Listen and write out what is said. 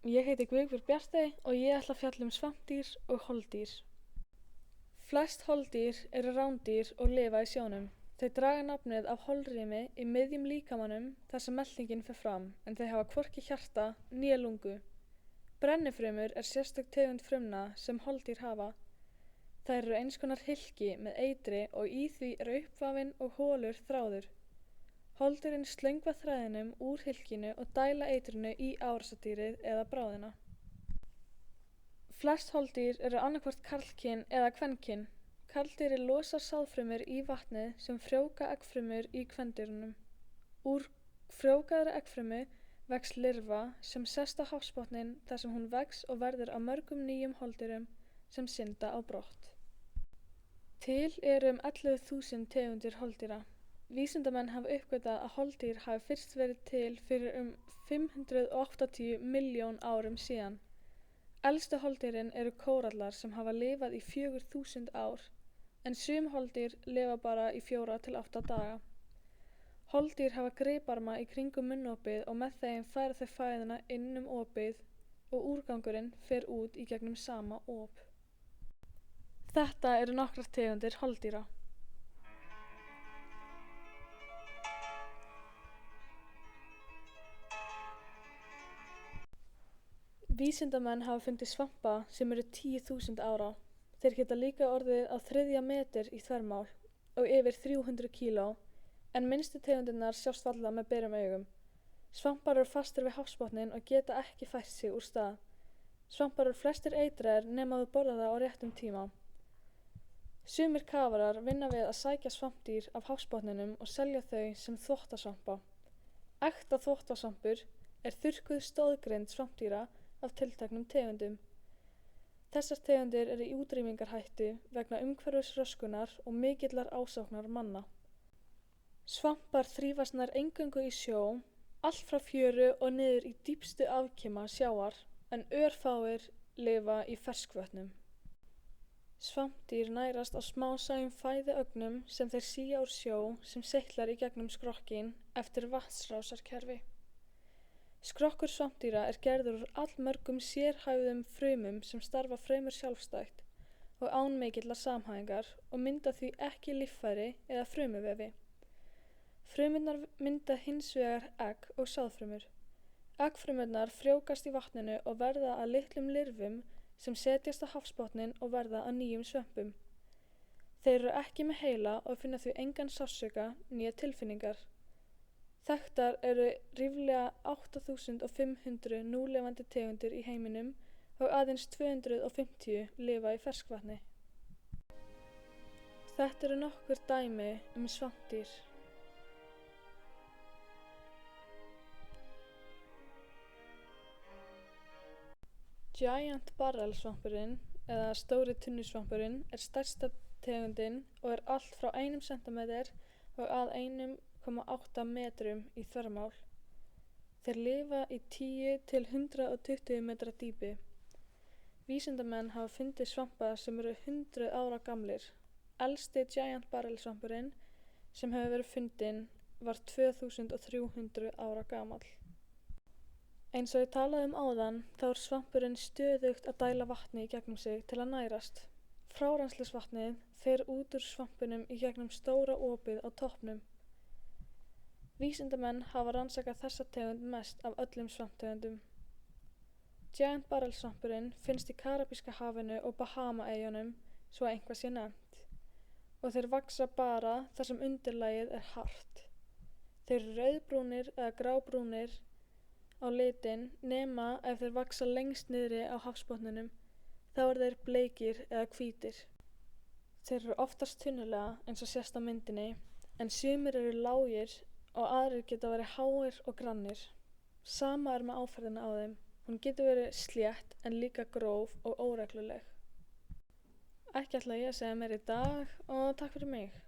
Ég heiti Guðbjörg Bjartey og ég ætla að fjalla um svampdýr og holdýr. Flest holdýr eru rándýr og lifa í sjónum. Þau draga nafnið af holrými í miðjum líkamanum þar sem meltingin fer fram, en þau hafa hvorki hjarta né lungu. Brennifrumur er sérstök tegund frumna sem holdýr hafa. Þær eru eins konar hylki með eitri og í því er uppvafinn og holur þráður. Holdýrin slöngva þræðinum úr hylkinu og dæla eitrinu í árásardýrið eða bráðina. Flest holdýr eru annaðhvort karlkyn eða kvenkyn. Karldýrið losar sáðfrumur í vatnið sem frjóvga eggfrumur í kvendýrunum. Úr frjóvgaðri eggfrumu vex lirfa sem sest á hafsbotninn þar sem hún vex og verður að mörgum nýjum holdýrum sem synda á brott. Til eru 11.000 tegundir holdýra. Vísindamenn hafa uppgötvað að holdýr hafi fyrst verið til fyrir 580 milljón árum síðan. Elstu holdýrin eru kórallar sem hafa lifað í 4.000 ár, en sum holdýr lifa bara í 4 til 8 daga. Holdýr hafa griparma í kringum munnopið og með þeim færa þau fæðuna inn opið og úrgangurinn fer út í gegnum sama op. Þetta eru nokkrar tegundir holdýra. Vísindamenn hafa fundið svampa sem eru 10.000 ára. Þeir geta líka orðið á 3 metur í þvermál og yfir 300 kíló, en minnstu tegundirnar sjást varla með berum augum. Svampar eru fastir við hafsbotninn og geta ekki fært sig úr stað. Svampar eru flestir eitraðir nema þú borðar það á réttum tíma. Sumir kafarar vinna við að sækja svampdýr af hafsbotninum og selja þau sem þvottasvampa. Ekta þvottasvampur er þurrkuð stoðgrind svampdýra af tilteknum tegundum. Þessar tegundir eru í útrýmingarhættu vegna umhverfisröskunar og mikillar ásóknar manna. Svampar þrífast nær eingöngu í sjó, allt frá fjöru og niður í dýpstu afkima sjávar, en örfáir lifa í ferskvötnum. Svampdýr nærast á smásæjum fæðuögnum sem þeir sía úr sjó sem seytlar í gegnum skrokkin eftir vatnsrásarkerfi. Skrokkur svampdýra er gerður úr allmörgum sérhæfðum frumum sem starfa fremur sjálfstætt og án mikillar samhæfingar og mynda því ekki líffæri eða frumuvefi. Frumurnar mynda hins vegar egg og sáðfrumur. Eggfrumurnar frjóvgast í vatninu og verða að litlum lirfum sem setjast á hafsbotninn og verða að nýjum svömpum. Þeir eru ekki með heila og finna því engan sársauka né tilfinningar. Þekktar eru ríflega 8.500 núlifandi tegundir í heiminum og aðeins 250 lifa í ferskvatni. Þetta eru nokkur dæmi svampdýr. Giant barrel svampurinn, eða stóri tunnusvampurinn, er stærsta tegundin og er allt frá 1 cm og að 1,8 metrum í þvermál. Þeir lifa í 10 til 120 metra dýpi. Vísindamenn hafa fundið svampa sem eru 100 ára gamlir. Elsti Giant barrel svampurinn sem hefur verið fundinn var 2300 ára gamall. Eins og ég talaði áðan þá er svampurinn stöðugt að dæla vatni í gegnum sig til að nærast. Frárennslisvatnið fer út úr svampinum í gegnum stóra opið á toppnum. Vísindamenn hafa rannsakað þessa tegund mest af öllum svamptegundum. Giant barrel svampurinn finnst í Karabíska hafinu og Bahama-eyjunum, svo að eitthvað sé nefnt, og þeir vaxa bara þar sem undirlagið er hart. Þeir eru rauðbrúnir eða grábrúnir á litinn nema ef þeir vaxa lengst niðri á hafsbotninum, þá eru þeir bleikir eða hvítir. Þeir eru oftast tunnulega eins og sést á myndinni, en sumir eru lágir og aðrir geta verið háir og grannir. Sama er með áferðina á þeim. Hún getur verið slétt en líka gróf og óregluleg. Ekki ætla ég að segja meira í dag og takk fyrir mig.